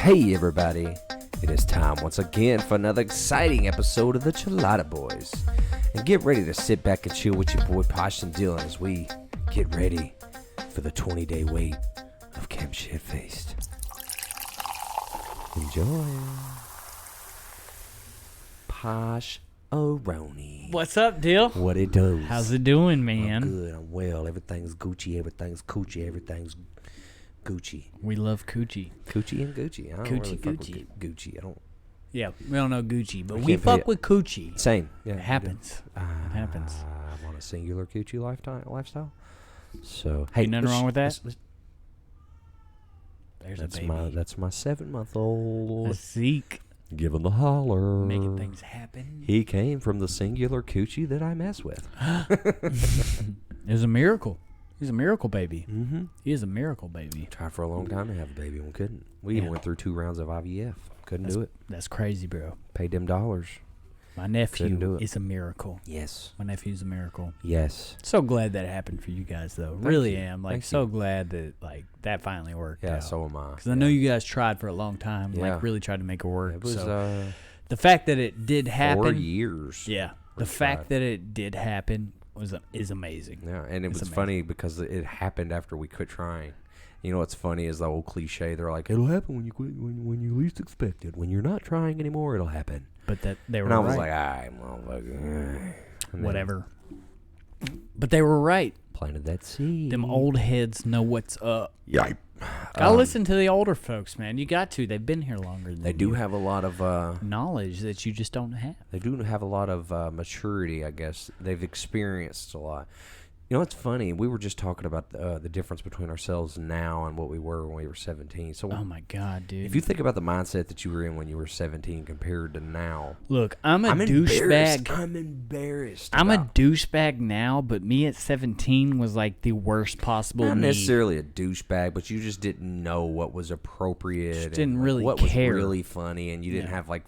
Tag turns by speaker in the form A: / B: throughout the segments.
A: Hey everybody, it is time once again for another exciting episode of the Chelada Boys. And get ready to sit back and chill with your boy Posh and Dylan as we get ready for the 20-day wait of Camp Shit-Faced. Enjoy. Posh Aroni.
B: What's up, Dill?
A: What it does.
B: How's it doing, man?
A: I'm good, I'm well. Everything's Gucci, everything's Coochie, everything's Gucci.
B: We love Coochie.
A: Coochie and Gucci. I don't
B: Coochie,
A: really fuck
B: Gucci.
A: with Gucci. I don't.
B: Yeah, we don't know Gucci, but
A: I
B: we
A: can't
B: fuck
A: pay it.
B: with Coochie.
A: Same. Yeah,
B: It happens. It happens.
A: I want a singular Gucci lifestyle. So hey,
B: Ain't nothing wrong with that. There's
A: That's
B: a baby.
A: that's my 7-month-old.
B: A Zeke.
A: Give him the holler.
B: Making things happen.
A: He came from the singular Coochie that I mess with.
B: It was a miracle. He's a miracle baby.
A: Mm-hmm.
B: He is a miracle baby.
A: Tried for a long time to have a baby, we couldn't. We even went through 2 rounds of IVF. Couldn't do it.
B: That's crazy, bro.
A: Paid them dollars.
B: My
A: Couldn't do
B: nephew
A: it.
B: is a miracle.
A: Yes.
B: My nephew's a miracle.
A: Yes.
B: So glad that happened for you guys, though.
A: Thank
B: Really
A: you.
B: am. Like,
A: Thank
B: so
A: you.
B: glad that that finally worked
A: Yeah.
B: out.
A: So am I.
B: Because I know you guys tried for a long time,
A: Yeah.
B: like really tried to make it work.
A: It was
B: so the fact that it did happen,
A: 4 years.
B: yeah,
A: we
B: the fact
A: tried.
B: that it did happen is amazing.
A: Yeah, and it
B: It's
A: was
B: amazing.
A: funny because it happened after we quit trying. You know what's funny is the old cliche. They're like, it'll happen when you quit, when you least expect it. When you're not trying anymore, it'll happen.
B: But that they were
A: And I was
B: right.
A: like, alright, motherfucker. And then
B: Whatever. But they were right.
A: Planted that seed.
B: Them old heads know what's up.
A: Yipe.
B: Gotta listen to the older folks, man. You got to. They've been here longer than
A: They do
B: you.
A: have a lot of
B: knowledge that you just don't have.
A: they do have a lot of maturity, I guess. They've experienced a lot. You know, it's funny. We were just talking about the difference between ourselves now and what we were when we were 17. So
B: Oh my god, dude.
A: if you think about the mindset that you were in when you were 17 compared to now,
B: Look, I'm a
A: embarrassed.
B: douchebag.
A: I'm embarrassed.
B: I'm a
A: about-
B: douchebag now, but me at 17 was like the worst possible
A: not
B: me.
A: necessarily a douchebag, but you just didn't know what was appropriate.
B: Just
A: and,
B: didn't
A: like,
B: really
A: what
B: care.
A: was really funny, and you didn't
B: Yeah.
A: have like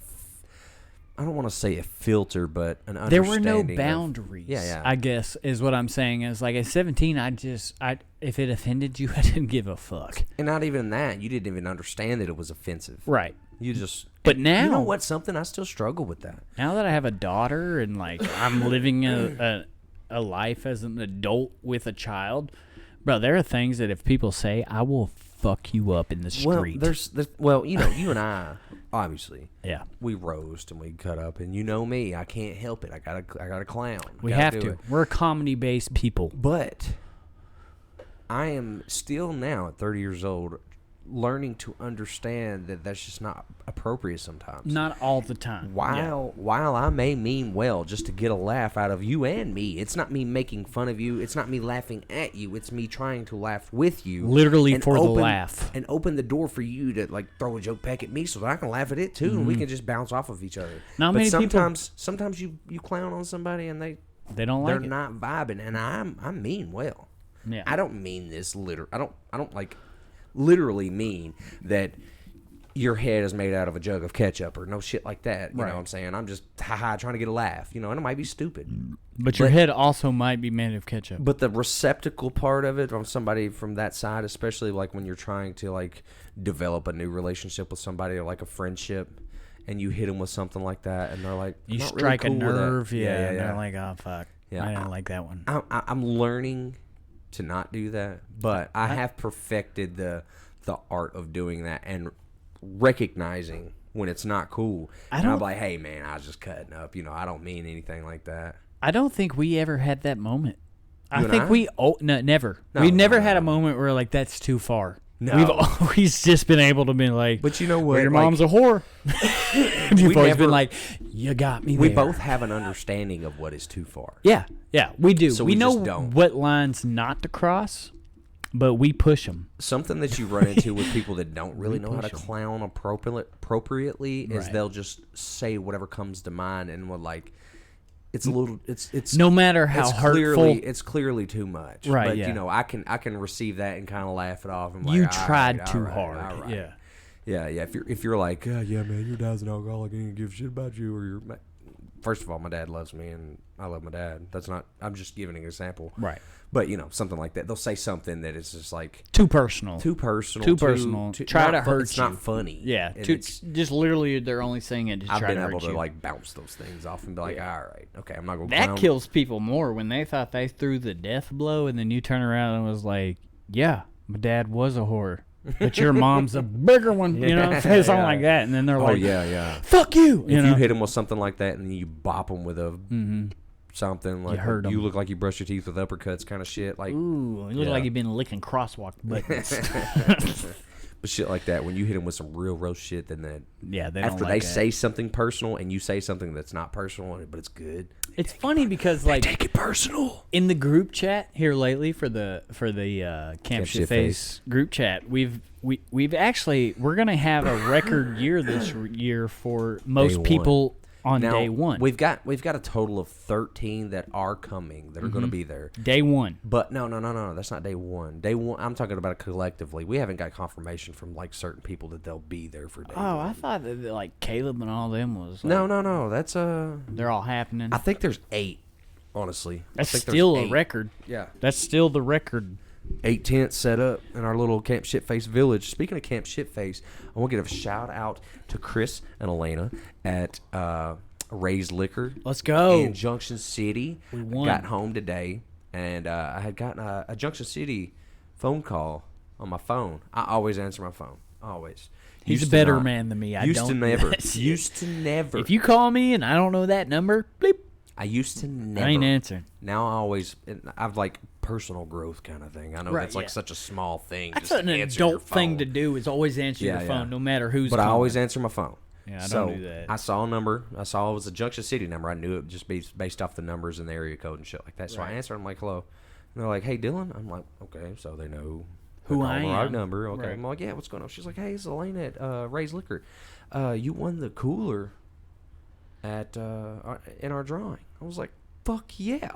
A: I don't want to say a filter, but an
B: There
A: understanding.
B: were no
A: of-
B: boundaries.
A: Yeah.
B: I guess is what I'm saying. Is like at 17, if it offended you, I didn't give a fuck.
A: And not even that. You didn't even understand that it was offensive.
B: Right.
A: You just.
B: But now,
A: You know what? Something I still struggle with that.
B: now that I have a daughter and like I'm living a life as an adult with a child, bro, there are things that if people say, I will fuck you up in the street.
A: Well, you know, you and I, obviously,
B: yeah,
A: we roast and we cut up, and you know me, I can't help it. I got a clown.
B: we
A: Gotta
B: have
A: do
B: to.
A: it.
B: We're comedy-based people.
A: But I am still now at 30 years old learning to understand that that's just not appropriate sometimes.
B: Not all the time. Yeah.
A: While I may mean well just to get a laugh out of you and me, it's not me making fun of you. It's not me laughing at you. It's me trying to laugh with you.
B: Literally
A: and
B: for the
A: open-
B: laugh.
A: And open the door for you to like throw a joke back at me so that I can laugh at it too, and we can just bounce off of each other.
B: Not
A: but
B: many people-
A: sometimes you clown on somebody and
B: They don't
A: they're
B: like it.
A: not vibing, and I mean well.
B: Yeah.
A: I don't mean this I don't like literally mean that your head is made out of a jug of ketchup or no shit like that. You know
B: Right.
A: what I'm saying? I'm just trying to get a laugh, you know, and it might be stupid.
B: But your head also might be made of ketchup.
A: But the receptacle part of it from somebody from that side, especially like when you're trying to like develop a new relationship with somebody or like a friendship, and you hit them with something like that, and they're like,
B: You
A: "I'm not really
B: strike
A: cool
B: a
A: with that."
B: nerve, yeah, and
A: yeah.
B: they're like, oh, fuck.
A: Yeah,
B: I didn't like that one.
A: I'm learning to not do that, but I have perfected the art of doing that and recognizing when it's not cool. And I'm like, hey man, I was just cutting up. You know, I don't mean anything like that.
B: I don't think we ever had that moment. I
A: and
B: think
A: I?
B: Never.
A: No,
B: We've never
A: no,
B: had
A: no.
B: a moment where like that's too far.
A: No.
B: We've always just been able to be like,
A: But you know what?
B: well, your
A: like,
B: mom's a whore. You've always
A: never-
B: been like, you got me.
A: we
B: there.
A: both have an understanding of what is too far.
B: Yeah, we do.
A: So
B: we
A: we
B: know
A: just don't.
B: what lines not to cross, but we push them.
A: Something that you run into with people that don't really know how to
B: push 'em.
A: clown appropriately is
B: Right.
A: they'll just say whatever comes to mind, and we're like, it's a little, it's
B: No matter how
A: it's
B: hurtful.
A: it's clearly too much.
B: Right,
A: But
B: yeah.
A: you know, I can receive that and kind of laugh it off. And like,
B: You
A: all
B: tried
A: right,
B: too
A: all right,
B: hard.
A: all right.
B: Yeah.
A: Yeah. If you're like, yeah, man, your dad's an alcoholic and he doesn't give a shit about you, or you're, first of all, my dad loves me, and I love my dad. That's not. I'm just giving an example.
B: Right.
A: But something like that. They'll say something that is just like
B: too personal.
A: Too personal.
B: Try to hurt
A: It's
B: you.
A: not funny.
B: Yeah.
A: And
B: Just literally, they're only saying it to
A: I've
B: try
A: been
B: to
A: able
B: hurt
A: to
B: you.
A: like bounce those things off and be like, all right, okay, I'm not gonna.
B: That
A: clown.
B: kills people more when they thought they threw the death blow, and then you turn around and was like, "Yeah, my dad was a whore, but your mom's a bigger one." You know, say something like that, and then they're like,
A: yeah.
B: "Fuck you!"
A: If you hit them with something like that, and then you bop them with a something like
B: hurt 'em.
A: you look like you brush your teeth with uppercuts, kind of shit. Like,
B: ooh, you look like you've been licking crosswalk buttons.
A: but shit like that. When you hit them with some real roast shit, then that
B: they
A: after
B: don't
A: they
B: like
A: say something personal and you say something that's not personal, but it's good.
B: It's funny because like
A: Take it personal.
B: in the group chat here lately for the Camp Shit-Face group chat, we've actually we're gonna have a record year this year for most people on
A: now,
B: day one.
A: We've got a total of 13 that are coming that are going to be there.
B: Day one.
A: But no, that's not day one. Day one, I'm talking about it collectively. We haven't got confirmation from like certain people that they'll be there for day one.
B: Oh, I thought that like Caleb and all them was like,
A: No. That's
B: they're all happening.
A: I think there's 8. Honestly,
B: That's
A: I think
B: still
A: there's
B: a
A: 8.
B: record.
A: Yeah,
B: That's still the record.
A: 8 tents set up in our little Camp Shit-Face village. Speaking of Camp Shit-Face, I want to give a shout out to Chris and Elena at Ray's Liquor.
B: Let's go.
A: In Junction City.
B: We won.
A: Got home today, and I had gotten a Junction City phone call on my phone. I always answer my phone. Always.
B: He's a better man than me. I
A: Used
B: don't
A: to
B: do
A: never.
B: that shit.
A: Used to never.
B: If you call me and I don't know that number, bleep.
A: I used to never.
B: I ain't answering.
A: Now I always. I've like personal growth kind of thing. I know
B: Right,
A: that's like
B: yeah.
A: such a small thing.
B: That's
A: just
B: an
A: to answer your
B: adult thing
A: phone.
B: to do is always answer your phone, no matter who's
A: But
B: calling.
A: I always answer my phone.
B: Yeah, I
A: so
B: don't do that.
A: I saw a number. I saw it was a Junction City number. I knew it just based off the numbers and the area code and shit like that. So I answered. I'm like, hello. And they're like, hey, Dylan. I'm like, okay. So they know
B: Who I
A: the
B: am.
A: right number. Okay.
B: Right.
A: I'm like, yeah, what's going on? She's like, hey, it's Elena at Ray's Liquor. You won the cooler at in our drawing. I was like, fuck yeah.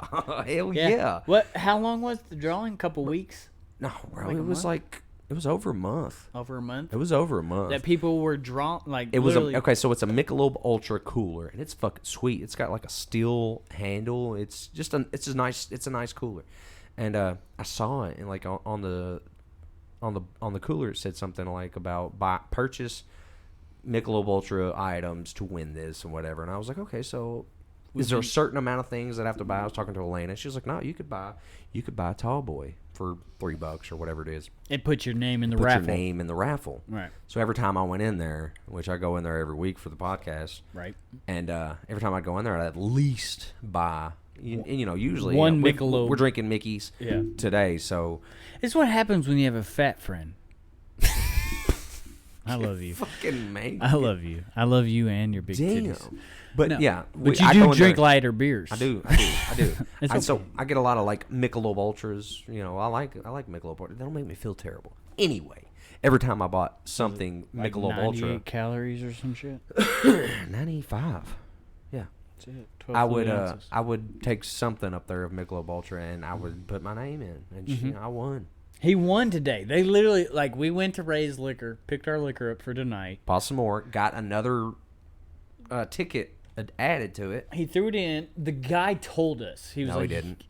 A: Hell yeah.
B: What? How long was the drawing? A couple weeks?
A: No, bro.
B: Like a
A: it was
B: month?
A: like, it was over a month.
B: Over a month?
A: It was over a month.
B: That people were drawn like
A: It was
B: literally.
A: okay. So it's a Michelob Ultra cooler, and it's fucking sweet. It's got like a steel handle. It's just it's a nice cooler, and I saw it and like on the cooler it said something like about purchase Michelob Ultra items to win this and whatever. And I was like, okay, so is there a certain amount of things that I have to buy? I was talking to Elena. She was like, no, you could buy a tall boy for $3 or whatever it is.
B: It put your name in the
A: Put
B: raffle.
A: your name in the raffle.
B: Right.
A: So every time I went in there, which I go in there every week for the podcast,
B: Right.
A: and every time I go in there, I'd at least buy, usually
B: One
A: we're
B: Michelob.
A: drinking Mickey's today, so
B: It's what happens when you have a fat friend. I love you.
A: fucking man.
B: I love you. I love you and your big titties.
A: Damn. But
B: No,
A: yeah,
B: But
A: I
B: you
A: go
B: do
A: in
B: drink
A: there-
B: lighter beers.
A: I do.
B: It's
A: So
B: okay.
A: I get a lot of like Michelob Ultras. I like Michelob Ultra. They don't make me feel terrible. Anyway, every time I bought something
B: Like
A: Michelob
B: 98
A: Ultra,
B: calories or some shit.
A: 95. Yeah.
B: That's it. 12
A: I would
B: fluid ounces.
A: I would take something up there of Michelob Ultra and I would put my name in and I won.
B: He won today. They literally we went to Ray's Liquor, picked our liquor up for tonight.
A: Bought some more, got another ticket added to it.
B: He threw it in. The guy told us he was
A: No,
B: like,
A: he didn't.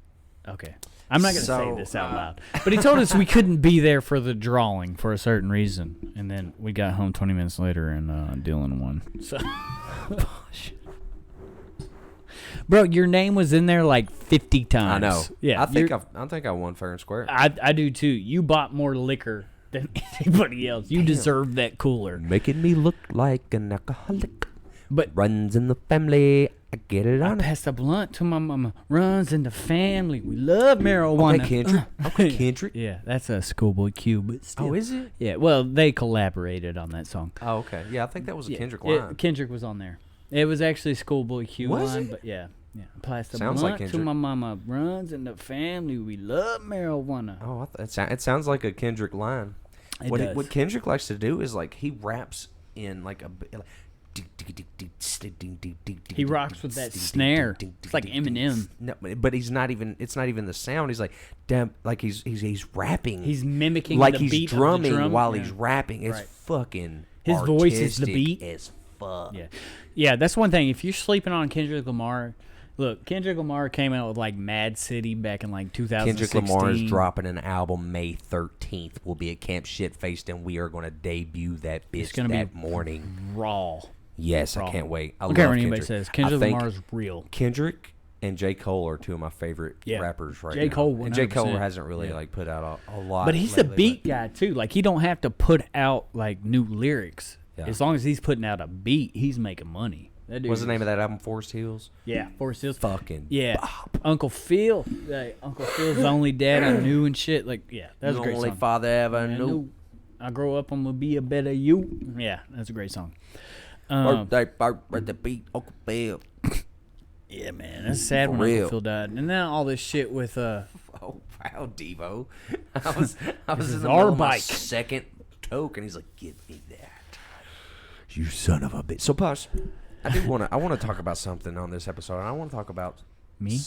B: Okay, I'm not gonna say
A: So,
B: this out loud, but he told us we couldn't be there for the drawing for a certain reason, and then we got home 20 minutes later and Dylan won. So, bro, your name was in there like 50 times.
A: I know.
B: Yeah,
A: I think I won fair and square.
B: I do too. You bought more liquor than anybody else. You deserve that cooler.
A: Making me look like an alcoholic.
B: But
A: Runs in the family. I get it
B: I
A: on.
B: passed a blunt to my mama. Runs in the family. We love marijuana.
A: Okay, Kendrick. Okay, Kendrick.
B: Yeah, that's a Schoolboy Q, but still.
A: Oh, is it?
B: Yeah, well, they collaborated on that song.
A: Oh, okay. Yeah, I think that was a
B: Yeah,
A: Kendrick line.
B: Kendrick was on there. It was actually Schoolboy Q
A: Was
B: line,
A: it?
B: but yeah. Passed a
A: Sounds
B: blunt
A: like
B: to
A: Kendrick.
B: my mama. Runs in the family. We love marijuana.
A: Oh, it sounds like a Kendrick line.
B: It
A: What
B: does.
A: what Kendrick likes to do is like he raps in like a.
B: He rocks with that snare. It's like Eminem.
A: No, but he's not even. It's not even the sound. He's like, damn, like he's rapping.
B: He's mimicking
A: like
B: the
A: he's
B: beat
A: drumming
B: of the drum.
A: while
B: Yeah.
A: he's rapping. It's
B: Right.
A: fucking.
B: His voice is the
A: artistic
B: beat.
A: as fuck.
B: Yeah. That's one thing. If you're sleeping on Kendrick Lamar, look, Kendrick Lamar came out with like Mad City back in like 2016.
A: Kendrick Lamar is dropping an album May 13th. We'll be at Camp Shit-Faced, and we are going to debut that bitch that morning.
B: Raw.
A: Yes, I can't wait. I
B: don't care
A: love
B: what anybody
A: Kendrick.
B: says. Kendrick Lamar's real.
A: Kendrick and J. Cole are two of my favorite rappers right
B: J.
A: now.
B: Cole, 100%.
A: And J. Cole hasn't really like put out a lot.
B: But he's
A: lately,
B: the beat guy too. Like he don't have to put out like new lyrics.
A: Yeah.
B: As long as he's putting out a beat, he's making money.
A: What's the name of that album? Forest Hills?
B: Yeah, Forest Hills.
A: Fucking
B: bop. Uncle Phil. Like, Uncle Phil's the only dad I knew and shit. Like, yeah, that's a great
A: only
B: song.
A: father ever knew.
B: I grow up, I'm gonna be a better you. Yeah, that's a great song.
A: Birthday, beat, Uncle Phil.
B: Yeah, man, that's sad when Uncle Phil died. And now all this shit with
A: Oh wow, Devo. I was in the
B: our
A: middle of my
B: bike.
A: second toke, and he's like, "Give me that, you son of a bitch." So, Posh, I want to talk about something on this episode, and I want to talk about
B: me.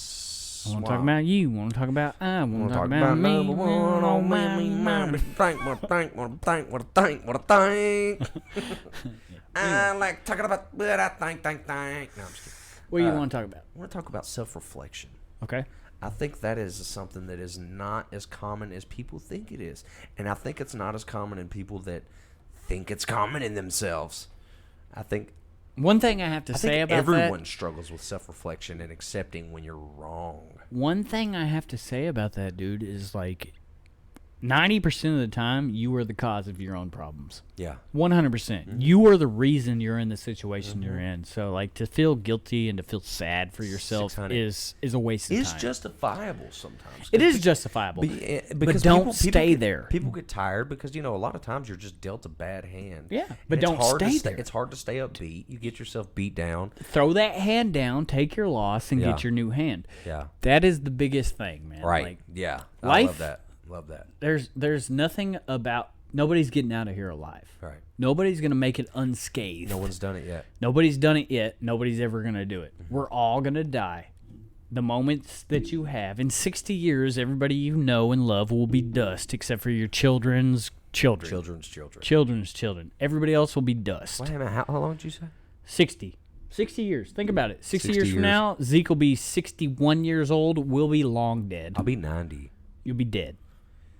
B: I want to talk about you. I want to talk about I want to talk about me.
A: Number one on me. What a think. I like talking about what I think. No, I'm just kidding.
B: What do you want to talk about?
A: I want to talk about self-reflection.
B: Okay.
A: I think that is something that is not as common as people think it is. And I think it's not as common in people that think it's common in themselves. I think
B: one thing I have to say about
A: everyone struggles with self-reflection and accepting when you're wrong.
B: One thing I have to say about that, dude, is like 90% of the time you are the cause of your own problems.
A: Yeah.
B: 100%. Mm-hmm. You are the reason you're in the situation you're in. So like to feel guilty and to feel sad for yourself is a waste of time.
A: It's justifiable sometimes.
B: It is justifiable. But don't stay there.
A: People get tired because, a lot of times you're just dealt a bad hand.
B: Yeah, but don't stay there.
A: It's hard to stay upbeat. You get yourself beat down.
B: Throw that hand down, take your loss, and get your new hand.
A: Yeah.
B: That is the biggest thing, man.
A: Right.
B: Like,
A: yeah. I
B: life,
A: love that. Love that.
B: There's nothing about nobody's getting out of here alive.
A: Right.
B: Nobody's gonna make it unscathed.
A: No one's done it yet.
B: Nobody's done it yet. Nobody's ever gonna do it. Mm-hmm. We're all gonna die. The moments that you have in 60 years, everybody you know and love will be dust, except for your children's children. Children's children. Everybody else will be dust.
A: Wait a minute. How long did you say?
B: 60 years. Think about it. 60 years from now, Zeke will be 61 years old. We'll be long dead.
A: I'll be 90.
B: You'll be dead.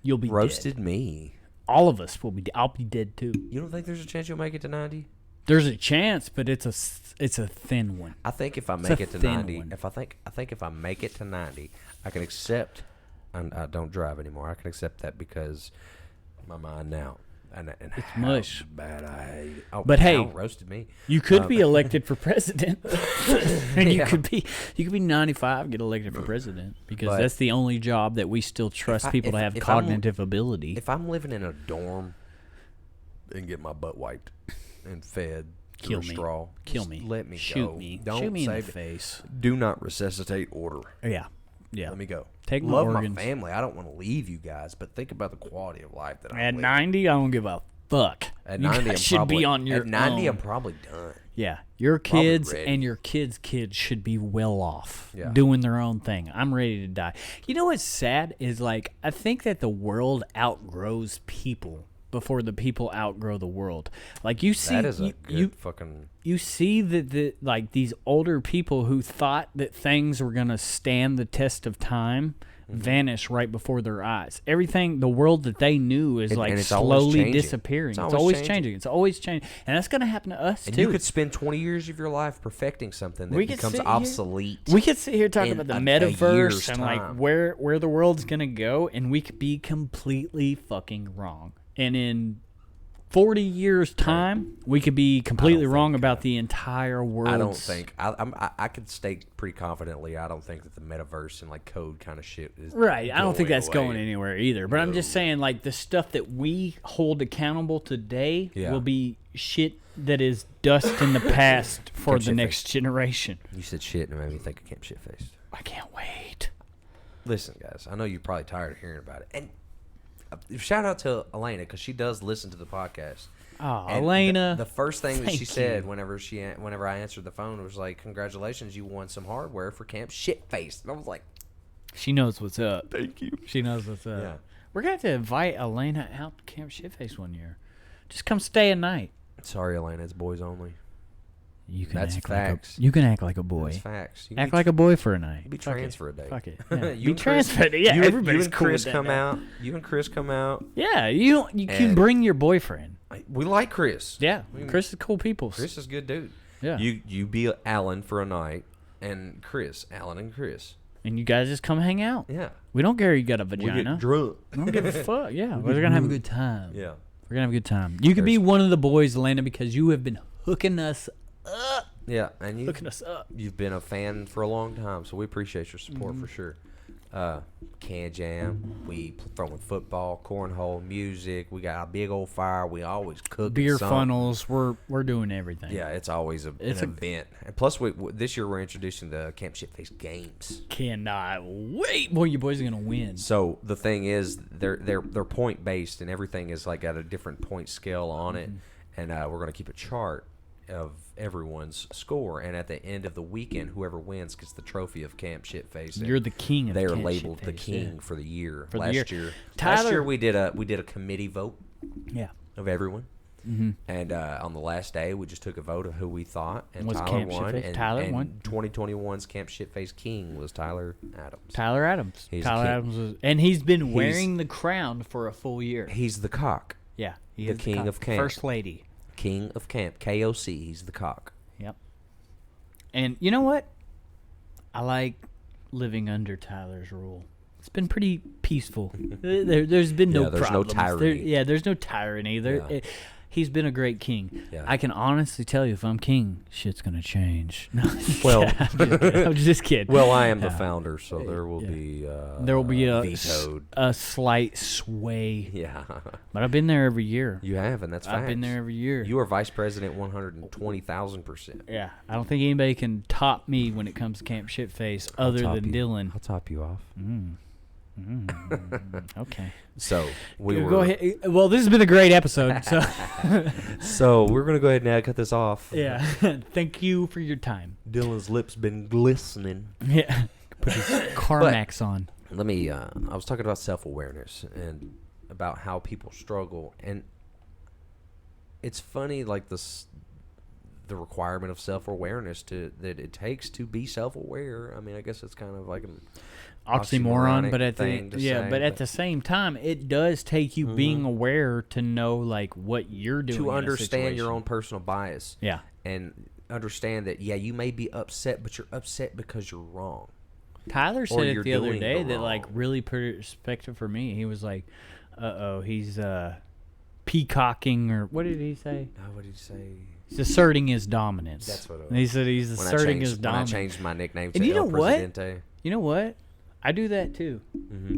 B: You'll be
A: roasted
B: dead.
A: Me.
B: All of us will be. I'll be dead too.
A: You don't think there's a chance you'll make it to 90?
B: There's a chance, but it's a thin one.
A: I think if I make it to 90, I think if I make it to 90, I can accept. I don't drive anymore. I can accept that because my mind now. And
B: it's mush.
A: Bad I hate it. Oh,
B: but hey,
A: roasted me.
B: You could be elected for president, and you could be 95, get elected for president because that's the only job that we still trust people to have cognitive ability.
A: If I'm living in a dorm and get my butt wiped and fed through a straw,
B: kill me,
A: let me
B: shoot
A: go.
B: me,
A: Don't
B: shoot me in the
A: it.
B: face.
A: Do not resuscitate order.
B: Yeah.
A: Let me go.
B: Take my
A: Love
B: organs.
A: my family. I don't want to leave you guys, but think about the quality of life that I'm
B: At
A: living.
B: 90, I don't give a fuck.
A: At
B: you
A: 90,
B: guys should be on your
A: At 90,
B: own.
A: I'm probably done.
B: Yeah, your kids and your kids' kids should be well off, doing their own thing. I'm ready to die. You know what's sad is like I think that the world outgrows people before the people outgrow the world. Like you see,
A: that is a good fucking.
B: You see that like these older people who thought that things were gonna stand the test of time. Vanish right before their eyes. Everything, the world that they knew is like slowly disappearing. It's always changing. It's always changing. And that's going to happen to us, too.
A: You could spend 20 years of your life perfecting something that becomes obsolete.
B: We could sit here talking about the metaverse and like where the world's going to go, and we could be completely fucking wrong. And in 40 years' time, we could be completely wrong about the entire world.
A: I don't think. I could state pretty confidently, I don't think that the metaverse and like code kind of shit is
B: right. I don't think that's going anywhere either. But I'm just saying, like, the stuff that we hold accountable today will be shit that is dust in the past for the next generation.
A: You said shit and it made me think of Camp Shit-Faced.
B: I can't wait.
A: Listen, guys, I know you're probably tired of hearing about it. And shout out to Elena because she does listen to the podcast.
B: Oh, and Elena!
A: The first thing that she said whenever I answered the phone was like, "Congratulations, you won some hardware for Camp Shit-Faced." And I was like,
B: "She knows what's up."
A: Thank you.
B: She knows what's up.
A: Yeah.
B: We're gonna have to invite Elena out to Camp Shit-Faced one year. Just come stay a night.
A: Sorry, Elena, it's boys only.
B: You can
A: That's
B: act
A: facts.
B: you can act like a boy.
A: That's facts.
B: Act like a boy for a night.
A: Be
B: Fuck
A: trans
B: it.
A: for a day.
B: Fuck it. Yeah.
A: You
B: Be
A: and
B: trans
A: Chris-
B: for a day. Yeah,
A: you
B: everybody's
A: and
B: cool
A: Chris
B: with that
A: come
B: now.
A: out. You and Chris come out.
B: Yeah, you can
A: And-
B: bring your boyfriend.
A: We like Chris.
B: Yeah, Chris is cool people.
A: Chris is a good dude.
B: Yeah.
A: You be Alan for a night, and Alan and Chris.
B: And you guys just come hang out.
A: Yeah.
B: We don't care you got a
A: We
B: vagina.
A: get drunk.
B: We don't give a fuck. Yeah, we're gonna have a good time.
A: Yeah.
B: We're gonna have a good time. You could be one of the boys, Landon, because you have been hooking us up.
A: Yeah, and
B: Hooking us up.
A: you've been a fan for a long time, so we appreciate your support for sure. Can jam, we throwing football, cornhole, music. We got a big old fire. We always cook
B: Beer
A: something.
B: funnels. We're doing everything.
A: Yeah, it's always an event. And plus, this year we're introducing the Camp Shit-Face games.
B: Cannot wait. Boy, you boys are gonna win.
A: So the thing is, they're point based, and everything is like at a different point scale on it. And we're gonna keep a chart of everyone's score, and at the end of the weekend, whoever wins gets the trophy of Camp Shit-Face.
B: You're the king of
A: They are
B: Camp
A: labeled the
B: Shit-Face,
A: king
B: yeah.
A: for the year.
B: For the
A: Last
B: year.
A: year,
B: Tyler-
A: we did a committee vote
B: Yeah.
A: of everyone. And on the last day, we just took a vote of who we thought, and
B: Was
A: Tyler
B: Camp
A: won.
B: Shit-Face?
A: And,
B: Tyler
A: and
B: won?
A: 2021's Camp Shit-Face king was Tyler Adams.
B: Tyler Adams.
A: He's
B: Tyler
A: the king.
B: Adams was, and he's been wearing the crown for a full year.
A: He's the cock,
B: Yeah, he
A: the
B: is
A: king
B: cock.
A: of camp.
B: First lady.
A: king of camp, KOC. He's the cock.
B: Yep. And you know what? I like living under Tyler's rule. It's been pretty peaceful. There's been no
A: there's no
B: problems.
A: tyranny.
B: There's no tyranny.
A: Yeah.
B: He's been a great king.
A: Yeah.
B: I can honestly tell you, if I'm king, shit's gonna change. No,
A: Well-
B: I'm just kidding.
A: Well, I am the founder, so there will be
B: There will be
A: vetoed.
B: a slight sway.
A: Yeah,
B: But I've been there every year.
A: you have, and that's facts.
B: I've been there every year.
A: You are vice president 120,000%.
B: Yeah, I don't think anybody can top me when it comes to Camp Shitface other
A: top
B: than
A: you.
B: Dylan.
A: I'll top you off.
B: Okay.
A: So
B: Go ahead. Well, this has been a great episode. So,
A: So we're gonna go ahead and cut this off.
B: yeah. Thank you for your time.
A: Dylan's lips been glistening.
B: Yeah. Put his Carmax on.
A: Let me. I was talking about self-awareness and about how people struggle, and it's funny, like the requirement of self-awareness that it takes to be self-aware. I mean, I guess it's kind of like an
B: Oxymoron, but at
A: thing
B: the
A: to say,
B: but at the same time, it does take you being aware to know like what you're doing
A: to
B: in a
A: understand your
B: situation.
A: own personal bias.
B: Yeah.
A: And understand that you may be upset, but you're upset because you're wrong.
B: Tyler said it
A: you're
B: the other
A: doing
B: day
A: the
B: that like
A: wrong.
B: really put it in perspective for me. He was like, he's peacocking, or what did he say?
A: Oh, what did he say?
B: He's asserting his dominance.
A: That's what it
B: And he said he's
A: When
B: asserting his
A: when I
B: dominance.
A: changed my nickname to
B: And you
A: El
B: know what?
A: Presidente.
B: You know what? I do that too.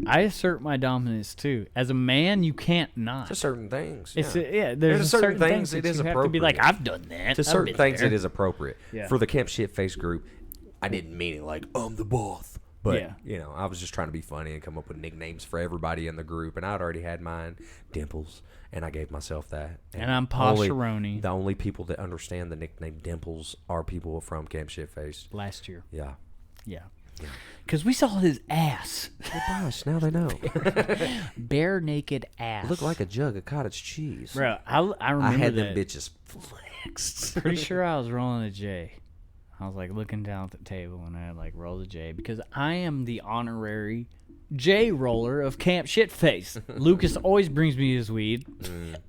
B: I assert my dominance too. As a man, you can't not.
A: To certain things.
B: It's
A: yeah.
B: there's
A: to
B: certain things
A: it
B: that
A: is
B: you have to be like,
A: appropriate.
B: I've done that.
A: To
B: I've
A: certain
B: been
A: things,
B: there.
A: it is appropriate.
B: Yeah.
A: For the Camp Shit-Face group, I didn't mean it like, I'm the boss. But,
B: Yeah.
A: I was just trying to be funny and come up with nicknames for everybody in the group. And I'd already had mine, Dimples, and I gave myself that.
B: And I'm
A: only-
B: Posheroni.
A: The only people that understand the nickname Dimples are people from Camp Shit-Face.
B: Last year.
A: Yeah.
B: Yeah. Because we saw his ass.
A: Oh, gosh, now they know.
B: Bare naked ass.
A: Looked like a jug of cottage cheese.
B: Bro, I remember
A: I had
B: that.
A: them bitches flexed.
B: Pretty sure I was rolling a J. I was like looking down at the table and I had like rolled a J because I am the honorary J roller of Camp Shitface. Lucas always brings me his weed.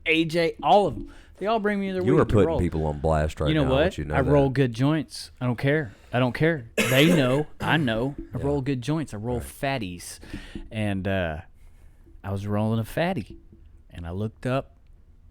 B: AJ, all of them. They all bring me their weed.
A: You are
B: to
A: putting
B: roll.
A: people on blast right
B: You know
A: now.
B: what?
A: You know
B: I
A: that.
B: roll good joints. I don't care. They know. I know. I roll good joints. I roll fatties. And I was rolling a fatty. And I looked up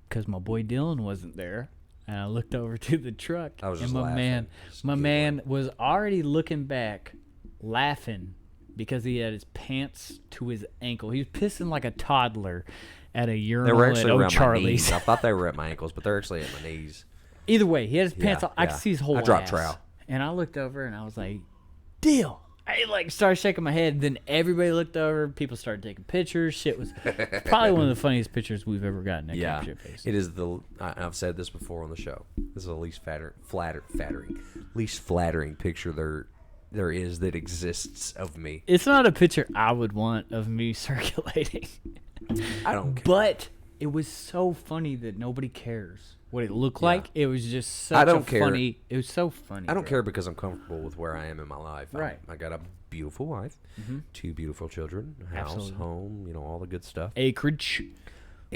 B: because my boy Dylan wasn't there. And I looked over to the truck.
A: I was
B: and
A: just
B: my
A: laughing.
B: man,
A: Just
B: my
A: giggling.
B: man was already looking back, laughing because he had his pants to his ankle. He was pissing like a toddler at a
A: They
B: urinal
A: were
B: at
A: actually around my
B: O'Charlie's.
A: knees. I thought they were at my ankles, but they're actually at my knees.
B: Either way, he had his pants
A: Yeah,
B: off. I could
A: yeah.
B: see his whole
A: I dropped
B: ass.
A: trout.
B: And I looked over and I was like, deal. I like started shaking my head. Then everybody looked over. People started taking pictures. Shit was probably one of the funniest pictures we've ever gotten at
A: Yeah,
B: Camp Shitface.
A: it is I've said this before on the show. This is the least flattering picture there is that exists of me.
B: It's not a picture I would want of me circulating.
A: I don't care.
B: But it was so funny that nobody cares what it looked
A: Yeah.
B: like. It was just such a
A: care.
B: funny. It was so funny.
A: I don't care because I'm comfortable with where I am in my life.
B: Right.
A: I got a beautiful wife, 2 beautiful children, a house,
B: Absolutely.
A: home, all the good stuff.
B: Acreage,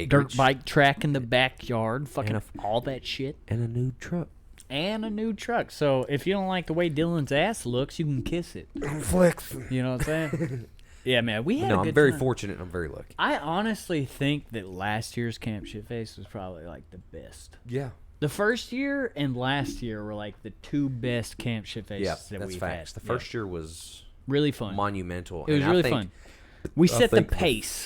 B: dirt bike track in the backyard, fucking all that shit,
A: and a new truck.
B: and a new truck. So if you don't like the way Dylan's ass looks, you can kiss it.
A: Flex.
B: You know what I'm saying? Yeah, man, we had a
A: No,
B: good
A: I'm very
B: time.
A: fortunate and I'm very lucky.
B: I honestly think that last year's Camp Shitface was probably like the best.
A: Yeah.
B: The first year and last year were like the 2 best Camp Shitfaces
A: Yeah,
B: that
A: that's
B: we've
A: facts.
B: had.
A: The first year was
B: really fun.
A: monumental.
B: It was
A: and
B: really
A: I think,
B: fun. We set the
A: think
B: pace.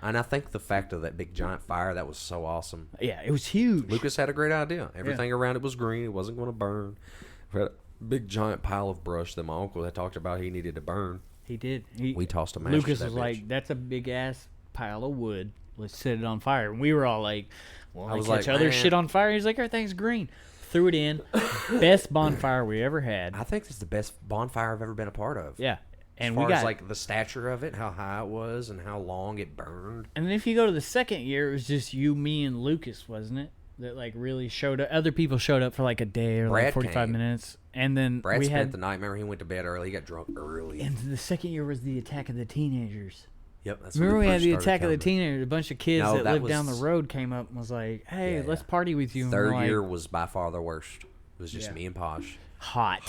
A: and I think the fact of that big giant fire, that was so awesome.
B: Yeah, it was huge.
A: Lucas had a great idea. Everything around it was green. It wasn't going to burn. We had a big giant pile of brush that my uncle had talked about he needed to burn.
B: He did.
A: We tossed a match
B: Lucas
A: to that
B: was
A: bitch.
B: like, "That's a big ass pile of wood. Let's set it on fire." And we were all like, "Well, I
A: was
B: catch
A: like,
B: other
A: man.
B: shit on fire." He's like, "Everything's green." Threw it in. Best bonfire we ever had.
A: I think it's the best bonfire I've ever been a part of.
B: Yeah, and
A: As
B: we
A: far
B: got
A: as like the stature of it, how high it was, and how long it burned.
B: And then if you go to the second year, it was just you, me, and Lucas, wasn't it? That like really showed up. Other people showed up for like a day or like
A: Brad
B: 45
A: came.
B: minutes, and then
A: Brad
B: we
A: spent
B: had.
A: the night. Remember, he went to bed early. He got drunk early.
B: And the second year was the Attack of the Teenagers.
A: Yep, that's
B: Remember
A: when
B: we
A: it
B: had
A: first
B: the
A: started
B: Attack of the
A: coming.
B: Teenagers. A bunch of kids
A: No,
B: that
A: that
B: lived down the
A: was-
B: road came up and was like, "Hey,
A: Yeah.
B: let's party with you." And
A: Third
B: we're like,
A: year was by far the worst. It was just
B: Yeah.
A: me and Posh.
B: hot.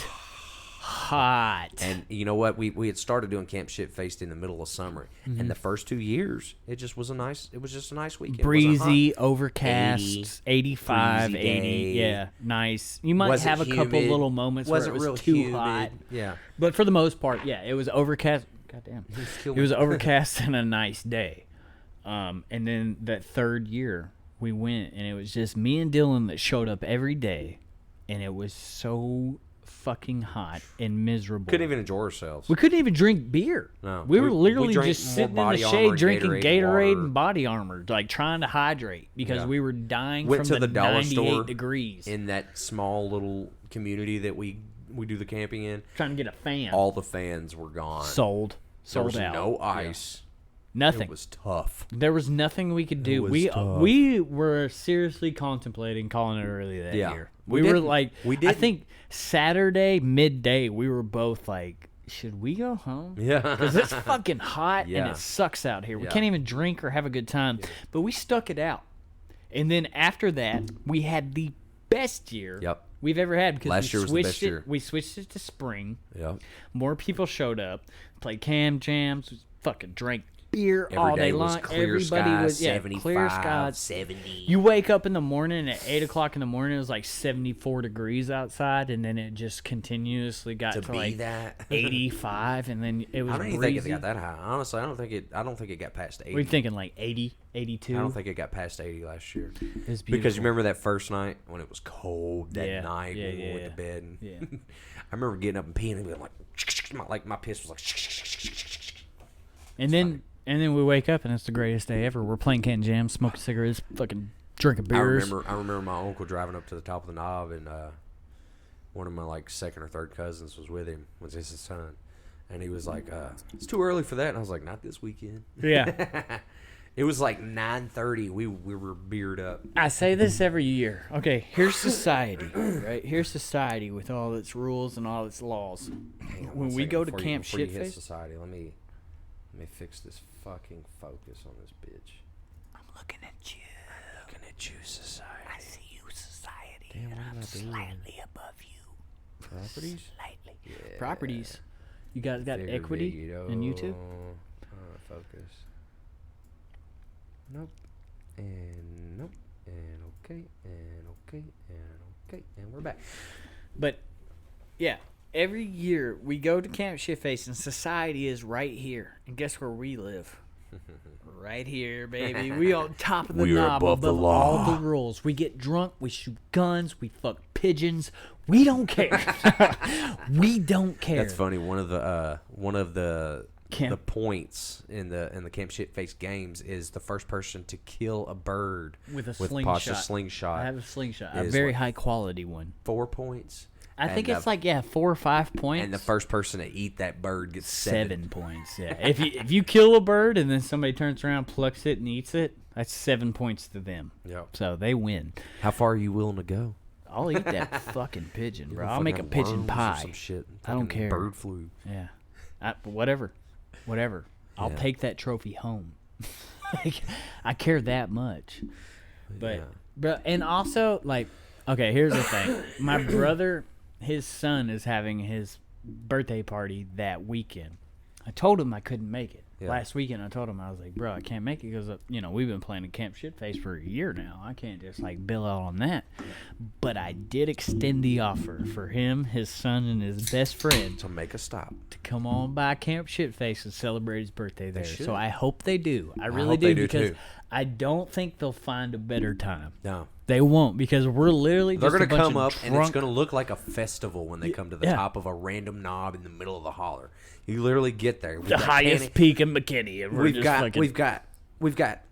A: And you know what? We had started doing Camp Shit-Faced in the middle of summer, and the first 2 years, it just was a nice. It was just a nice weekend. It wasn't
B: Breezy,
A: hot.
B: overcast,
A: 80,
B: 85,
A: breezy
B: 80.
A: day.
B: Yeah, nice. You might
A: Wasn't
B: have a couple
A: humid.
B: little moments where it
A: Wasn't
B: was
A: real
B: too
A: humid.
B: hot.
A: Yeah.
B: But for the most part, yeah, it was overcast. Goddamn. It was overcast and a nice day. And then that third year, we went, and it was just me and Dylan that showed up every day, and it was so fucking hot and miserable.
A: Couldn't even enjoy ourselves.
B: We couldn't even drink beer.
A: No.
B: We were
A: We
B: literally
A: drank
B: just
A: more
B: sitting in the
A: Body Armor
B: shade
A: and
B: drinking
A: Gatorade
B: Gatorade
A: water.
B: and Body Armor, like trying to hydrate because
A: Yeah.
B: we were dying
A: Went
B: from
A: to the dollar
B: 98
A: store
B: degrees.
A: in that small little community that we do the camping in.
B: Trying to get a fan.
A: All the fans were gone.
B: Sold
A: there was
B: out.
A: no ice.
B: Nothing.
A: It was tough.
B: There was nothing we could do.
A: was
B: We
A: tough.
B: we were seriously contemplating calling it early that
A: Yeah.
B: year.
A: We
B: We were
A: didn't.
B: like,
A: We
B: I
A: didn't.
B: think Saturday midday, we were both like, should we go home?
A: Yeah.
B: Because it's fucking hot and
A: Yeah.
B: it sucks out here. We
A: Yeah.
B: can't even drink or have a good time. But we stuck it out. And then after that, we had the best year
A: Yep.
B: we've ever had because
A: Last year was the best year.
B: We switched it to spring.
A: Yep.
B: More people showed up, played cam jams, fucking drank beer
A: Every
B: all
A: day
B: day
A: was
B: long.
A: clear
B: Everybody
A: skies,
B: was
A: 75,
B: clear skies.
A: 70.
B: You wake up in the morning at 8:00 in the morning. It was like 74 degrees outside, and then it just continuously got
A: To
B: to
A: be
B: like
A: that.
B: 85, and then it was
A: I don't even think
B: breezy.
A: it got that high. Honestly, I don't think it got past 80.
B: We're thinking like 80, 82.
A: I don't think it got past 80 last year.
B: It's
A: Because
B: beautiful.
A: you remember that first night when it was cold that
B: Yeah,
A: night
B: yeah,
A: when we
B: yeah,
A: went
B: yeah.
A: to bed. And
B: Yeah.
A: I remember getting up and peeing and being like my piss was like
B: And then we wake up and it's the greatest day ever. We're playing can jams, smoking cigarettes, fucking drinking beers.
A: I remember my uncle driving up to the top of the knob, and one of my like second or third cousins was with him. Was his son, and he was like, "It's too early for that." And I was like, "Not this weekend."
B: Yeah.
A: It was like 9:30. We were beered up.
B: I say this every year. Okay, here's society, right? Here's society with all its rules and all its laws.
A: Hang on
B: When
A: one
B: we
A: second
B: go to
A: before
B: Camp
A: before you hit
B: Shitface,
A: society, let me fix this fucking focus on this bitch.
B: I'm looking at you.
A: Looking at you, society.
B: I see you, society,
A: Damn,
B: and
A: what am
B: I'm
A: I doing?
B: slightly above you.
A: Properties.
B: Slightly.
A: Yeah.
B: Properties. You got
A: Figure
B: equity
A: video.
B: in YouTube?
A: Focus. Nope. And nope. And okay. And okay. And okay. And we're back.
B: But yeah, every year we go to Camp Shitface and society is right here. And guess where we live? Right here, baby. We on top of the
A: We are
B: knob,
A: above the
B: above
A: law.
B: all the rules. We get drunk, we shoot guns, we fuck pigeons. We don't care. We don't care.
A: That's funny. One of the
B: Camp-
A: the points in the Camp Shit-Face games is the first person to kill a bird
B: With a
A: Posh's
B: slingshot.
A: slingshot.
B: I have a slingshot, a
A: is
B: very
A: like
B: high quality one.
A: 4 points,
B: I think it's like 4 or 5 points.
A: And the first person to eat that bird gets
B: 7 points. Yeah. If you kill a bird and then somebody turns around, plucks it, and eats it, that's 7 points to them.
A: Yep.
B: So they win.
A: How far are you willing to go?
B: I'll eat that fucking pigeon, bro. I'll make a pigeon pie.
A: Some shit.
B: I don't care.
A: Bird flu.
B: Yeah. Whatever. I'll take that trophy home. I care that much. But and also, like, okay, here's the thing. My brother, his son is having his birthday party that weekend. I told him I couldn't make it.
A: Yeah.
B: Last weekend, I told him, I was like, bro, I can't make it because, we've been playing at Camp Shitface for a year now. I can't just, bill out on that. But I did extend the offer for him, his son, and his best friend
A: to make a stop.
B: To come on by Camp Shitface and celebrate his birthday there.
A: should.
B: So I hope they do. I really do because I don't think they'll find a better time.
A: No.
B: They won't because we're literally
A: They're
B: just
A: going to come up
B: drunk...
A: and it's going to look like a festival when they come to the top of a random knob in the middle of the holler. You literally get there.
B: The highest peak in McKinney. And
A: We've got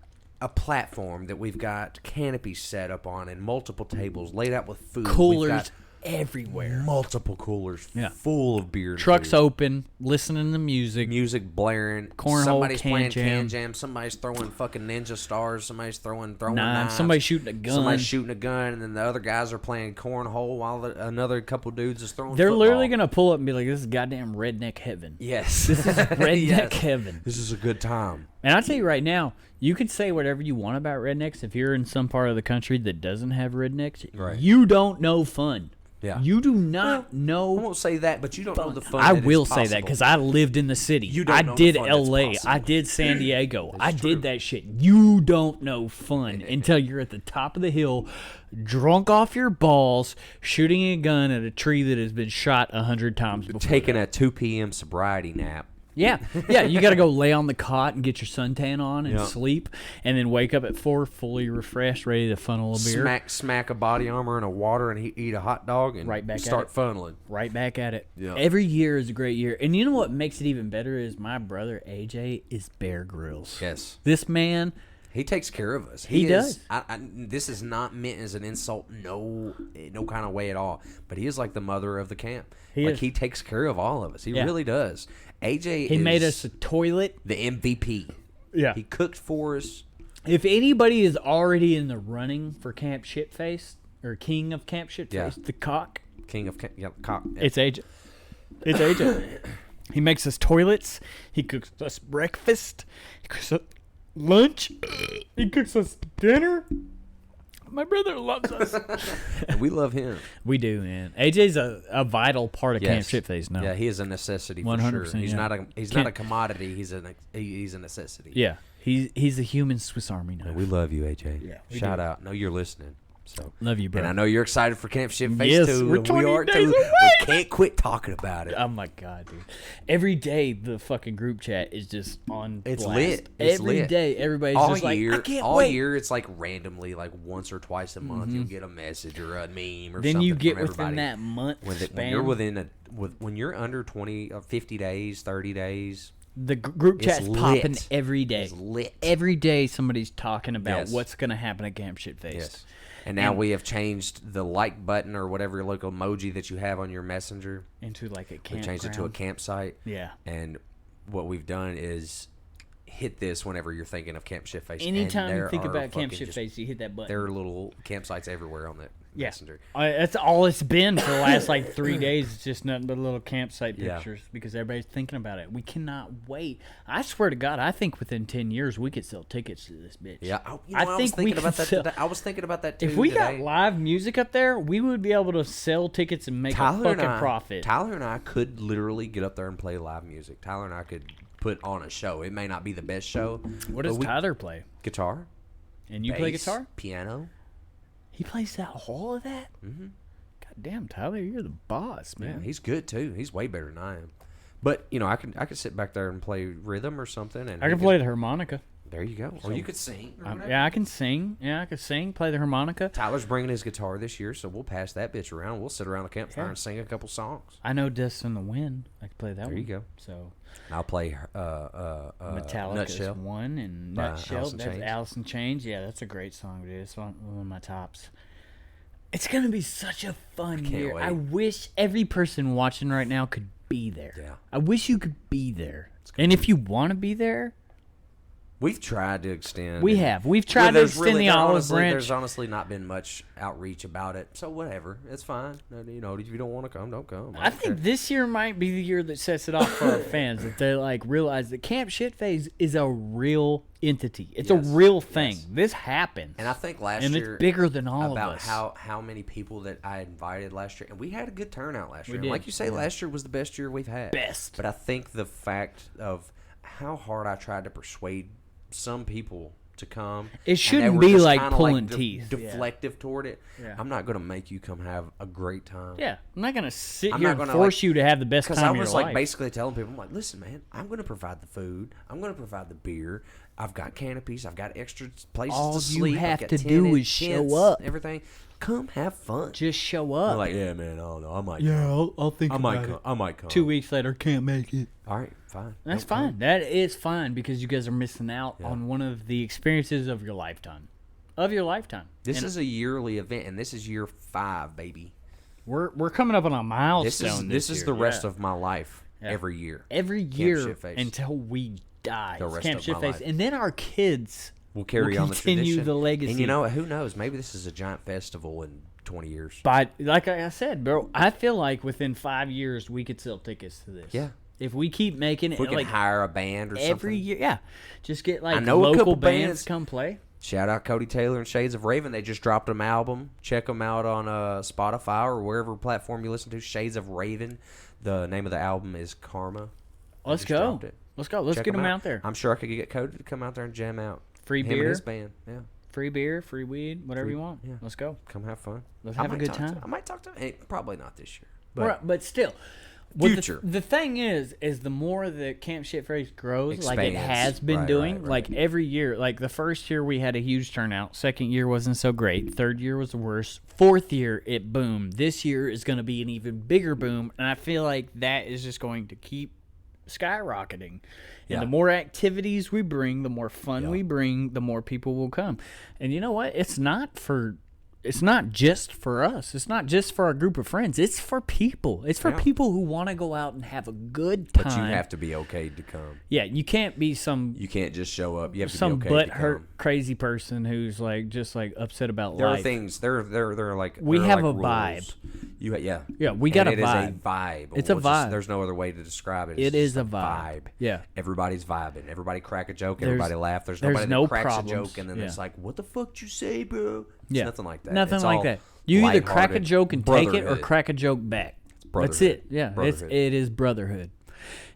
A: a platform that we've got canopies set up on and multiple tables laid out with food.
B: Coolers everywhere.
A: Multiple coolers full of beer.
B: Trucks
A: food.
B: Open, listening to music.
A: Music blaring.
B: Cornhole,
A: somebody's playing
B: Can
A: Can Jam. Somebody's throwing fucking ninja stars. Somebody's throwing knives.
B: Somebody's shooting a gun.
A: Somebody's shooting a gun, and then the other guys are playing cornhole while another couple dudes is throwing
B: They're
A: football.
B: literally going to pull up and be like, this is goddamn redneck heaven.
A: Yes.
B: This is redneck heaven.
A: This is a good time.
B: And I'll tell you right now, you can say whatever you want about rednecks. If you're in some part of the country that doesn't have rednecks, you don't know fun.
A: Yeah.
B: You do not know.
A: I won't say that, but you don't know the fun.
B: I will say that because I lived in the city.
A: You don't
B: I
A: know
B: did
A: the fun
B: L.A. I did San Diego. I did that shit. You don't know fun until you're at the top of the hill, drunk off your balls, shooting a gun at a tree that has been shot 100 times before.
A: Taking a 2 p.m. sobriety nap.
B: Yeah, you got to go lay on the cot and get your suntan on and sleep, and then wake up at 4 fully refreshed, ready to funnel a beer.
A: Smack a body armor in a water and eat a hot dog and start funneling.
B: Right back at it.
A: Yeah.
B: Every year is a great year. And you know what makes it even better is my brother, AJ, is Bear Grylls.
A: Yes.
B: This man...
A: He takes care of us.
B: He does.
A: This is not meant as an insult, no kind of way at all. But he is like the mother of the camp. He takes care of all of us. He really does. AJ
B: He made us a toilet.
A: The MVP.
B: Yeah.
A: He cooked for us.
B: If anybody is already in the running for Camp Shitface, or King of Camp Shitface, the cock.
A: King of cock. Yeah.
B: It's AJ. It's AJ. He makes us toilets. He cooks us breakfast. He cooks us lunch. He cooks us dinner. My brother loves us.
A: And we love him.
B: We do, man. AJ's a vital part of Camp Shitface now.
A: Yeah, he is a necessity for 100%, sure. He's not a commodity. He's a necessity.
B: Yeah, he's a human Swiss Army knife.
A: We love you, AJ.
B: Yeah,
A: shout out. Know you're listening. So
B: love you, bro.
A: And I know you're excited for Camp Shitface too.
B: We're 20
A: we are
B: days
A: too.
B: away.
A: We can't quit talking about it.
B: Oh my god, dude! Every day the fucking group chat is just on.
A: It's
B: blast.
A: lit. It's
B: Every
A: lit.
B: day, everybody's
A: all
B: just
A: year,
B: like, I can't
A: all
B: wait.
A: year, it's like randomly, like once or twice a month, you'll get a message or a meme or
B: then
A: something.
B: You get
A: from
B: within that month
A: when you're when you're under 20, 50 days, 30 days.
B: The group chat's popping every day.
A: It's lit.
B: Every day somebody's talking about what's going to happen at Camp Shitface.
A: Yes. And now we have changed the like button or whatever little emoji that you have on your messenger
B: into like a campground.
A: We changed it to a campsite.
B: Yeah.
A: And what we've done is hit this whenever you're thinking of Camp Shitface.
B: Anytime you think about Camp Shitface, you hit that button.
A: There are little campsites everywhere on that messenger.
B: That's all it's been for the last 3 days. It's just nothing but little campsite pictures because everybody's thinking about it. We cannot wait. I swear to God, I think within 10 years we could sell tickets to this bitch.
A: Yeah, I was thinking about that today. I was thinking about that too.
B: If we got live music up there, we would be able to sell tickets and make a fucking profit.
A: Tyler and I could literally get up there and play live music. Tyler and I could put on a show. It may not be the best show.
B: What does Tyler play?
A: Guitar.
B: And you play guitar?
A: Piano.
B: He plays all of that? Mm-hmm. God damn, Tyler, you're the boss, man.
A: Yeah, he's good too. He's way better than I am. But I could sit back there and play rhythm or something. And
B: I can play the harmonica.
A: There you go. Or you could sing.
B: I can sing. Yeah, I could sing, play the harmonica.
A: Tyler's bringing his guitar this year, so we'll pass that bitch around. We'll sit around the campfire and sing a couple songs.
B: I know Dust in the Wind. I can play that one.
A: There you go.
B: So
A: I'll play
B: Metallica's
A: Nutshell.
B: one and Nutshell. That's Alice in Chains. Yeah, that's a great song, dude. It's one of my tops. It's gonna be such a fun year.
A: wait.
B: I wish every person watching right now could be there.
A: Yeah.
B: I wish you could be there. And if you want to be there,
A: We've tried to extend.
B: we have. We've tried to extend the olive branch.
A: There's honestly not been much outreach about it. So whatever, it's fine. You know, if you don't want to come, don't come.
B: I think this year might be the year that sets it off for our fans. That they like realize that Camp Shit-Face is a real entity. It's a real thing.
A: Yes.
B: This happens.
A: And I think last
B: and
A: year
B: it's bigger than all of
A: about
B: us.
A: how many people that I invited last year, and we had a good turnout last year.
B: did.
A: Like you say, last year was the best year we've had.
B: Best.
A: But I think the fact of how hard I tried to persuade some people to come.
B: It shouldn't be like pulling teeth.
A: Deflective toward it.
B: Yeah.
A: I'm not going to make you come have a great time.
B: Yeah, I'm not gonna sit
A: I'm
B: here
A: not
B: and
A: gonna,
B: force
A: like-
B: you to have the best time
A: Because I
B: of your
A: was like
B: life.
A: basically telling people, I'm like, listen, man, I'm going to provide the food. I'm going to provide the beer. I've got canopies. I've got extra places
B: All
A: to
B: you
A: sleep.
B: have
A: I've got
B: to do is show
A: tents,
B: up.
A: Everything. Come have fun.
B: Just show
A: They're
B: up.
A: like, yeah, man, I don't know. I might
B: yeah,
A: come.
B: I'll think
A: I
B: about
A: might
B: it.
A: come. I might come.
B: 2 weeks later, can't make it.
A: All right, fine.
B: That's
A: Don't come.
B: fine. That is fine because you guys are missing out on one of the experiences of your lifetime.
A: This
B: And
A: is a yearly event, and this is year 5, baby.
B: we're coming up on a milestone.
A: This is
B: year.
A: the rest
B: Yeah.
A: of my life every year.
B: every year
A: Shit-Face.
B: until we die.
A: The
B: It's
A: rest
B: Camp
A: of my
B: Shit-Face.
A: life.
B: And then our kids
A: We'll carry
B: will
A: on the
B: continue
A: tradition.
B: the legacy.
A: And you know what? Who knows? Maybe this is a giant festival in 20 years.
B: But like I said, bro, I feel like within 5 years we could sell tickets to this.
A: Yeah.
B: If we keep making it
A: If we can
B: like
A: hire a band or
B: every
A: something.
B: year, yeah, just get like
A: I know a
B: local
A: couple
B: bands
A: bands.
B: come play.
A: Shout out Cody Taylor and Shades of Raven. They just dropped an album. Check them out on Spotify or wherever platform you listen to. Shades of Raven. The name of the album is Karma.
B: Let's
A: just
B: go.
A: dropped it.
B: Let's go. Let's
A: Check
B: get them
A: 'em
B: out there.
A: I'm sure I could get Cody to come out there and jam out.
B: Free
A: Him and
B: beer,
A: his band. Yeah.
B: free beer, free weed, whatever you want.
A: yeah.
B: Let's go.
A: Come have fun.
B: Let's
A: I
B: have a
A: might
B: good
A: talk to-
B: time.
A: I might talk to him. Hey, probably not this year.
B: But still, what
A: Future.
B: The thing is the more that Camp Shit-Face grows, like it
A: Expands.
B: has been
A: Right,
B: doing,
A: right.
B: like every year, like the first year we had a huge turnout. Second year wasn't so great. Third year was the worst. Fourth year it boomed. This year is going to be an even bigger boom, and I feel like that is just going to keep skyrocketing. And
A: Yeah.
B: the more activities we bring, the more fun
A: Yeah.
B: we bring, the more people will come. And you know what? It's not just for us. It's not just for our group of friends. It's for people. It's for
A: Yeah.
B: people who want to go out and have a good time.
A: But you have to be okayed to come.
B: Yeah, you can't be some
A: You can't just show up. You have to
B: some
A: be okay
B: butt
A: to
B: hurt
A: come.
B: crazy person who's like just like upset about
A: There
B: life.
A: are things. There are like
B: We
A: there are
B: have
A: like
B: a
A: rules.
B: vibe.
A: Yeah,
B: we got
A: and
B: a
A: it is
B: vibe.
A: a vibe.
B: It's a vibe.
A: There's no other way to describe it.
B: It
A: It's
B: is
A: just
B: a vibe. Yeah.
A: Everybody's vibing. Everybody crack a joke.
B: There's-
A: Everybody laugh. There's
B: there's
A: nobody
B: no
A: that cracks
B: problems.
A: a joke and then
B: Yeah.
A: it's like, what the fuck you say, bro? It's
B: Yeah.
A: nothing like that.
B: Nothing
A: It's
B: like
A: all
B: that. You either crack a
A: lighthearted
B: joke and take it or
A: brotherhood.
B: crack a joke back. That's
A: brotherhood.
B: it. Yeah.
A: Brotherhood.
B: It is brotherhood.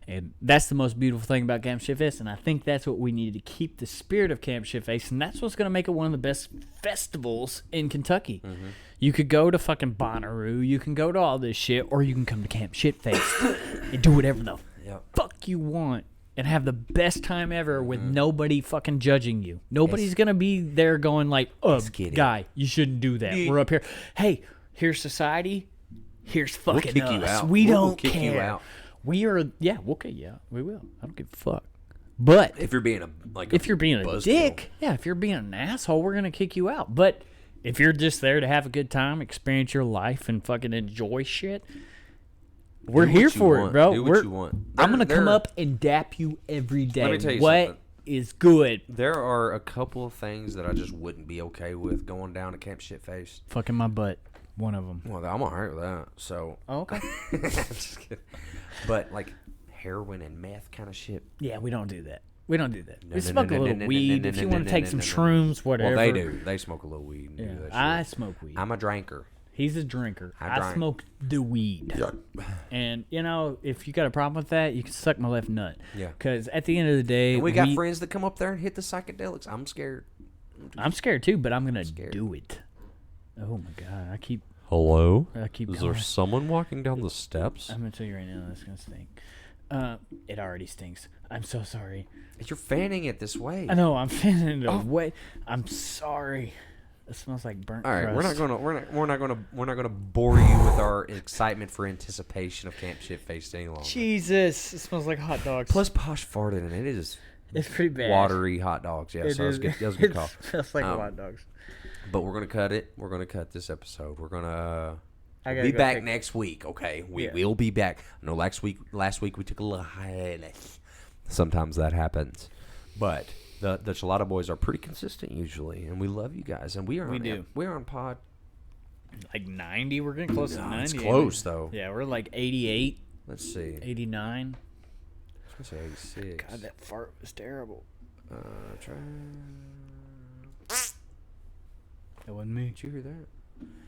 B: And that's the most beautiful thing about Camp Shit-Face, and I think that's what we need to keep the spirit of Camp Shit-Face, and that's what's going to make it one of the best festivals in Kentucky.
A: Mm-hmm.
B: You could go to fucking Bonnaroo, you can go to all this shit, or you can come to Camp Shit-Face and do whatever the
A: Yep.
B: fuck you want and have the best time ever with
A: Mm-hmm.
B: nobody fucking judging you. Nobody's going to be there going like, oh,
A: get it.
B: guy, you shouldn't do that.
A: Yeah.
B: We're up here. Hey, here's society. Here's fucking
A: kick
B: us.
A: you out.
B: We
A: We'll
B: don't
A: kick you
B: care.
A: out.
B: We are, yeah, we'll kick you out. We will. I don't give a fuck. But
A: If you're being
B: if you're being a
A: buzzkill.
B: dick, yeah, if you're being an asshole, we're gonna kick you out. But if you're just there to have a good time, experience your life, and fucking enjoy shit, we're
A: Do what
B: here
A: you
B: for it,
A: want.
B: bro.
A: Do what you want.
B: I'm gonna come
A: There-
B: up and dap you every day.
A: Let me tell you
B: what
A: something.
B: is good.
A: There are a couple of things that I just wouldn't be okay with going down to Camp Shit-Face.
B: Fucking my butt. One of them.
A: Well, I'm alright with that. So,
B: Oh, okay.
A: I'm just kidding. But like heroin and meth kind of shit.
B: Yeah, we don't do that. We don't do that.
A: No,
B: We
A: no,
B: smoke
A: no,
B: a
A: no,
B: little
A: no, no,
B: weed.
A: no,
B: If
A: no,
B: you
A: no,
B: want
A: no,
B: to take
A: no,
B: some
A: no, no.
B: shrooms, whatever.
A: Well, they do. They smoke a little weed. And do
B: Yeah,
A: that shit.
B: I smoke weed.
A: I'm a drinker.
B: He's a drinker.
A: I
B: I
A: drink.
B: smoke the weed. And, you know, if you got a problem with that, you can suck my left nut.
A: Yeah.
B: Because at the end of the day,
A: And we got friends that come up there and hit the psychedelics. I'm scared.
B: I'm scared too, but I'm going to
A: Scared.
B: do it. Oh, my God. I keep
A: Hello?
B: going.
A: someone walking down the steps?
B: I'm going to tell you right now, that's going to stink. It already stinks. I'm so sorry.
A: You're fanning it this way.
B: I know. I'm feeling it away. I'm sorry. It smells like burnt
A: All right,
B: crust.
A: we're not gonna bore you with our excitement for anticipation of Camp Shit-Face any longer.
B: Jesus. It smells like hot dogs.
A: Plus, Posh farted and it is
B: it's pretty bad.
A: watery hot dogs. Yeah,
B: It
A: so
B: is.
A: that was a good call.
B: It smells like
A: Um,
B: hot dogs.
A: But we're gonna cut it. We're gonna cut this episode. We're gonna
B: gotta
A: be
B: go
A: back
B: take-
A: next week. Okay, we
B: Yeah.
A: will be back. I know last week we took a little hiatus. Sometimes that happens, but the Chelada boys are pretty consistent usually, and we love you guys. And we
B: do.
A: We're on pod.
B: Like 90. We're getting close to 90.
A: It's
B: ain't
A: close
B: we?
A: though.
B: Yeah, we're like 88,
A: Let's see.
B: 89.
A: I was gonna say 86.
B: God, that fart was terrible.
A: Try.
B: That wasn't me.
A: Did you hear that?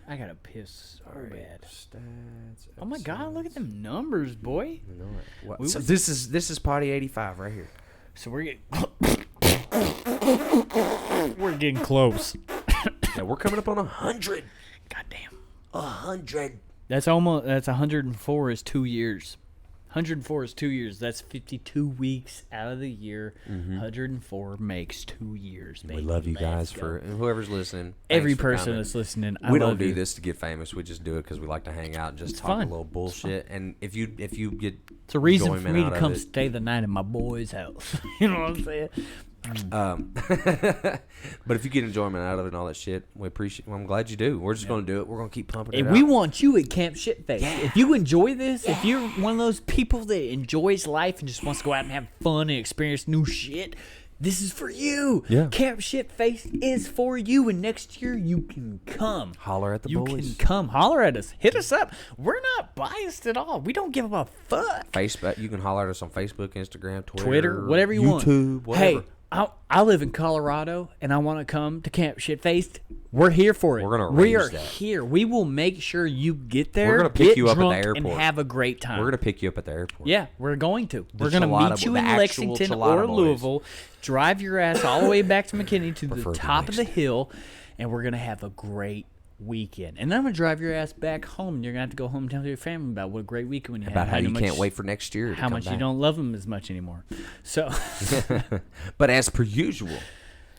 B: I gotta piss so bad.
A: Stats.
B: Oh my God! Look at
A: episodes.
B: them numbers, boy.
A: I know it. What?
B: We
A: So
B: was-
A: this is Poddy 85 right here.
B: So we're getting we're getting close.
A: Yeah, we're coming up on 100.
B: God damn.
A: 100.
B: That's 104 is 2 years. 104 is 2 years. That's 52 weeks out of the year. 104 makes 2 years.
A: We
B: Baby.
A: love you
B: Let's
A: guys
B: go.
A: for and whoever's listening.
B: Every
A: thanks for
B: person
A: coming.
B: that's listening. I
A: We
B: love
A: don't do
B: you.
A: this to get famous. We just do it because we like to hang out and just
B: It's
A: talk
B: fun.
A: a little bullshit. And if you get
B: It's a reason for
A: enjoyment
B: me
A: out
B: to
A: of
B: come
A: it-
B: stay the night in my boy's house. You know what I'm saying?
A: but if you get enjoyment out of it and all that shit, we appreciate. Well, I'm glad you do. We're just gonna do it. We're gonna keep pumping it
B: And
A: out.
B: we want you at Camp Shitface. If you enjoy this, if you're one of those people that enjoys life and just wants to go out and have fun and experience new shit, this is for you.
A: Yeah.
B: Camp Shitface is for you, and next year you can come.
A: Holler at the
B: You
A: boys.
B: can come. Holler at us. Hit us up. We're not biased at all. We don't give a fuck.
A: Facebook. You can holler at us on Facebook, Instagram,
B: Twitter, whatever you want.
A: YouTube, whatever.
B: Hey, I live in Colorado, and I want to come to Camp Shitface. We're here for it.
A: We're gonna
B: We are
A: arrange that.
B: here. We will make sure you get there.
A: We're gonna pick
B: get
A: you up at the
B: drunk,
A: airport.
B: and have a great time.
A: We're gonna pick you up at the airport.
B: Yeah, we're going to.
A: The
B: We're going to
A: Chelada
B: meet you
A: bo-
B: in
A: the actual
B: Lexington
A: Chelada
B: or
A: boys.
B: Louisville, drive your ass all the way back to McKinney to the
A: Preferably
B: top of the
A: Lexington.
B: hill, and we're going to have a great weekend. And then I'm going to drive your ass back home, and you're going to have to go home and tell your family about what a great weekend when you
A: About
B: had.
A: how you
B: much-
A: can't wait for next year. To
B: How
A: come
B: much you
A: back.
B: don't love them as much anymore. So,
A: But as per usual,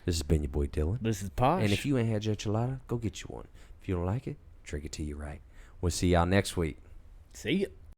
A: this has been your boy Dylan.
B: this is Posh.
A: And if you ain't had your Chelada, go get you one. If you don't like it, drink it till you're right. We'll see y'all next week.
B: See ya.